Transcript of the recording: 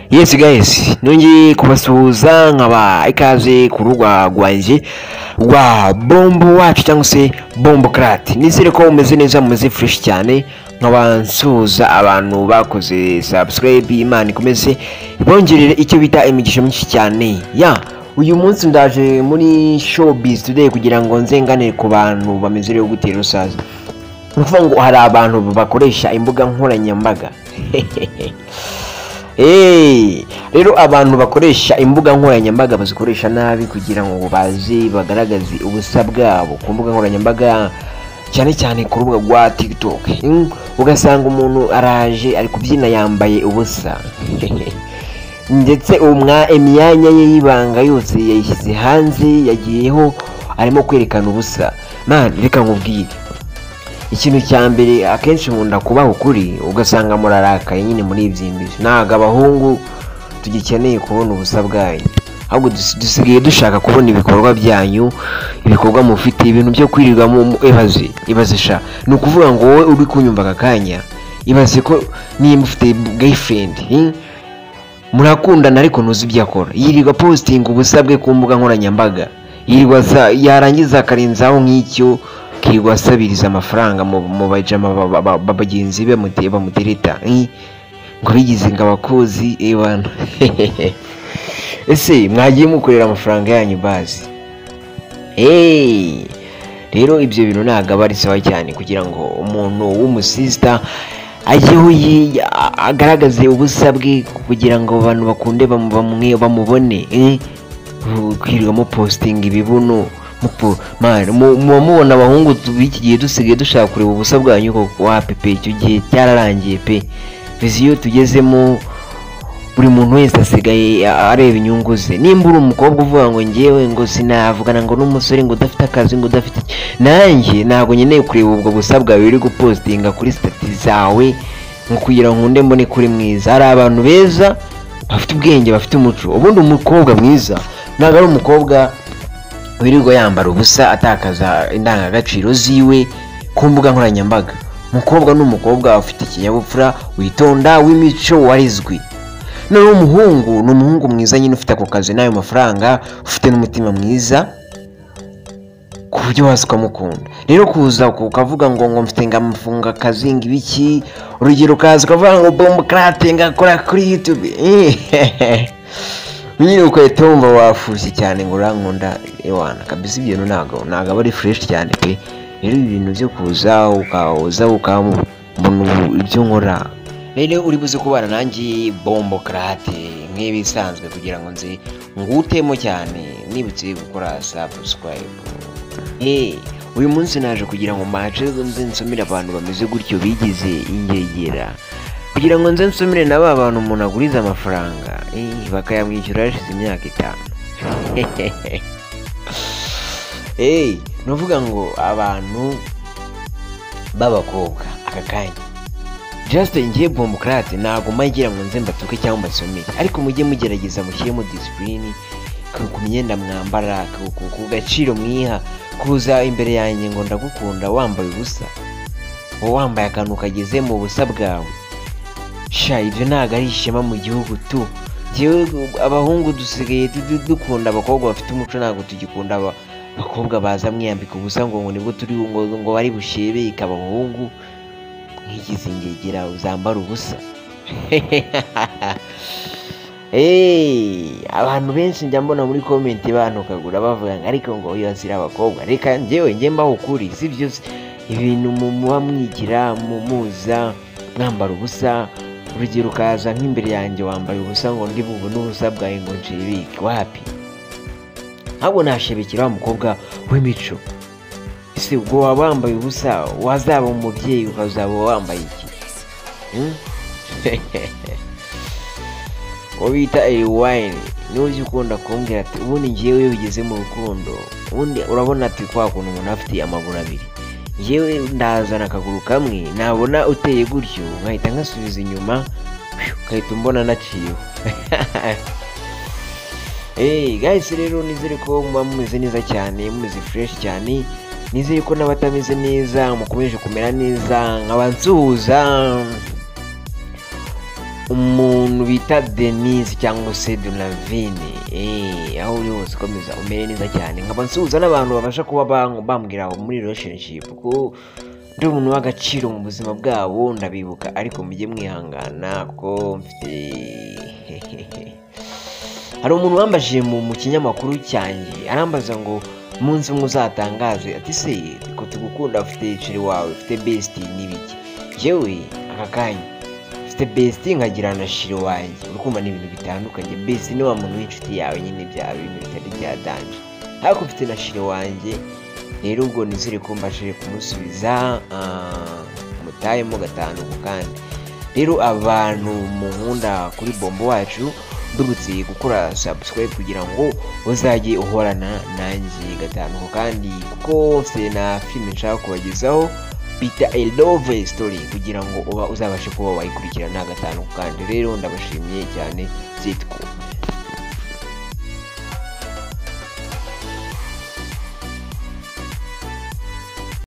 Yes guys, nongeye kubasuhuza nkaba ikaze ku rubuga rwanjye rwa Bombo wacu cyangwa se Bombo Crat. Nizere ko umeze neza, mumeze fresh cyane, nkaba nsuhuza abantu bakoze subscribe. Imana ikomeze ibongerere icyo bita imigisha myinshi cyane. Uyu munsi ndaje muri showbiz today kugira ngo nzenganire ku bantu bamezerewe gutera usaza. Nuvuga ngo hari abantu bakoresha imbuga nkoranyambaga. Rero abantu bakoresha imbuga nkoranyambaga bazikoresha nabi kugira ngo baze bagaragaze ubusa bwabo ku mbuga nkoranyambaga, cyane cyane ku rubuga rwa TikTok. Ugasanga umuntu araje ari kubyina yambaye ubusa ndetse imyanya ye y'ibanga yose yayishyize hanze, yagiyeho arimo kwerekana ubusa. Reka nkubwire ikintu cya mbere, akenshi nkunda kubaho ukuri ugasanga murarakaye nyine muri iby'imbere. Ntago abahungu tugikeneye kubona ubusa bwanyu, ahubwo dusigaye dushaka kubona ibikorwa byanyu, ibikorwa mufite, ibintu byo kwirirwa mu ibaze sha. Ni ukuvuga ngo wowe uri kunyumva aka kanya, ibaze ko niba ufite girlfriend murakundana ariko ntuzi ibyo akora, yirirwa posting ubusa bwe ku mbuga nkoranyambaga, yirirwa yarangiza akarenzaho nk'icyo kirirwa asabiriza amafaranga mu bajama bagenzi be bamutereta ngo bigize ngo abakozi ebana. Ese mwagiye mukorera amafaranga yanyu bazi? Rero ibyo bintu ntabwo aba ari sawa cyane kugira ngo umuntu w'umusista ajyeho agaragaze ubusa bwe kugira ngo abantu bakunde bamubone. Kwirirwa mu posting ibibuno mubona abahungu b'iki gihe dusigaye dushaka kureba ubusa bwanyu koko. Wapepe icyo gihe cyararangiye pe. Viziyo tugezemo buri muntu wese asigaye areba inyungu ze. Nimba uri umukobwa uvuga ngo ngewe ngo sinavugana ngo n'umusore ngo udafite akazi ngo udafite, nanjye ntabwo nkeneye kureba ubwo busa bwawe uri gupostinga kuri stati zawe ngo kugira ngo nkunde mbone kuri mwiza. Hari abantu beza bafite ubwenge bafite umuco. Ubundi umukobwa mwiza ntabwo ari umukobwa wirirwa yambara ubusa atakaza indangagaciro ziwe ku mbuga nkoranyambaga. Umukobwa n'umukobwa ufite ikinyabupfura, witonda, w'imico, warizwi. Noneho umuhungu ni umuhungu mwiza nyine ufite ako kazi n'ayo mafaranga, ufite n'umutima mwiza ku buryo waza ukamukunda. Rero kuza ukavuga ngo mfite ngamufunga akazi ngibiki, urugero ukaza ukavuga ngo Bombo Crat ngakora kuri YouTube nyine ukahita wumva wafushye cyane ngo urankunda ewana kabisa. Ibyo ntabwo aba ari fresh cyane pe. Rero ibintu byo kuza ukambona ibyo nkora. Rero uri buze kubana nanjye Bombo Crat nk'ibisanzwe kugira ngo nze ngutemo cyane, nibutse gukora subscribe. Uyu munsi naje kugira ngo nze nsomere abantu bameze gutyo bigize ingegera, kugira ngo nze nsomere na ba bantu umuntu aguriza amafaranga bakayamwishyura hashize imyaka 5. Nuvuga ngo abantu b'abakobwa aka kanya just ngiye Bombo Crat ntabwo magira ngo nze mbatuke cyangwa mbasomere, ariko mujye mugerageza mushyiremo discipline ku myenda mwambara, ku gaciro mwiha. Kuza imbere yanjye ngo ndagukunda wambaye ubusa, wambaye akantu kageze mu busa bwawe, sha ibyo ntabwo ari ishema mu gihugu tu. Njyewe abahungu dusigaye dukunda abakobwa bafite umuco, ntabwo tugikunda abakobwa baza mwiyambika ubusa ngo nibwo turi ngo bari bushebe ikabahungu nk'igize ingegera uzambara ubusa. Abantu benshi njya mbona muri comment bantukagura bavuga ngo ariko ngo yasira abakobwa. Reka njye mbaho ukuri, si byo ibintu muba mwigira muza mwambara ubusa. Urugero ukaza nk'imbere yanjye wambaye ubusa ngo ndi bubone ubusa bwawe ngo nshibike, wapi? Ntabwo nashebekera wa mukobwa w'imico. Ese ubwo waba wambaye ubusa wazaba umubyeyi ukazaba wambaye iki? Wabita wine niwe ukunda kumbwira ati ubundi ngewe iyo ugeze mu rukundo ubundi urabona ati kwa kuntu umuntu afite amaguru abiri, ngewe ndazana akaguru kamwe nabona uteye gutyo nkahita nkasubiza inyuma ukahita umbona naciyeho. Guys, rero nizere ko muba mumeze neza cyane, mumeze fresh cyane. Nizere ko n'abatameze neza mukomeje kumera neza. Nkaba nsuhuza umuntu bita Denise cyangwa se Donavine, aho uri hose komeza umere neza cyane. Nkaba nsuhuza n'abantu babasha kuba bambwira muri relationship ko ndi umuntu w'agaciro mu buzima bwabo, ndabibuka ariko mujye mwihangana ko mfite hari umuntu wambajije mu kinyamakuru cyanjye arambaza ngo umunsi umwe uzatangaze ati se ko tugukunda, ufite ciri wawe, ufite bestie n'ibiki. Jewe aka kanya ufite bestie nkagira na shiri wanjye, urukumva ni ibintu bitandukanye. Bestie ni wa muntu w'inshuti yawe nyine, bya bintu bitari bya danje, ariko ufite na shiri wanjye. Rero ubwo nizere ko mbashije kumusubiza mutayemo gatanu ku kandi. Rero abantu munkunda kuri Bombo wacu, ndurutse gukora subscribe kugira ngo uzajye uhorana nanjye gatanu ku kandi, kuko mfite na filime nshaka kubagezaho bita A Love Story kugira ngo uzabashe kuba wayikurikirana gatanu ku kandi. Rero ndabashimiye cyane, zitwa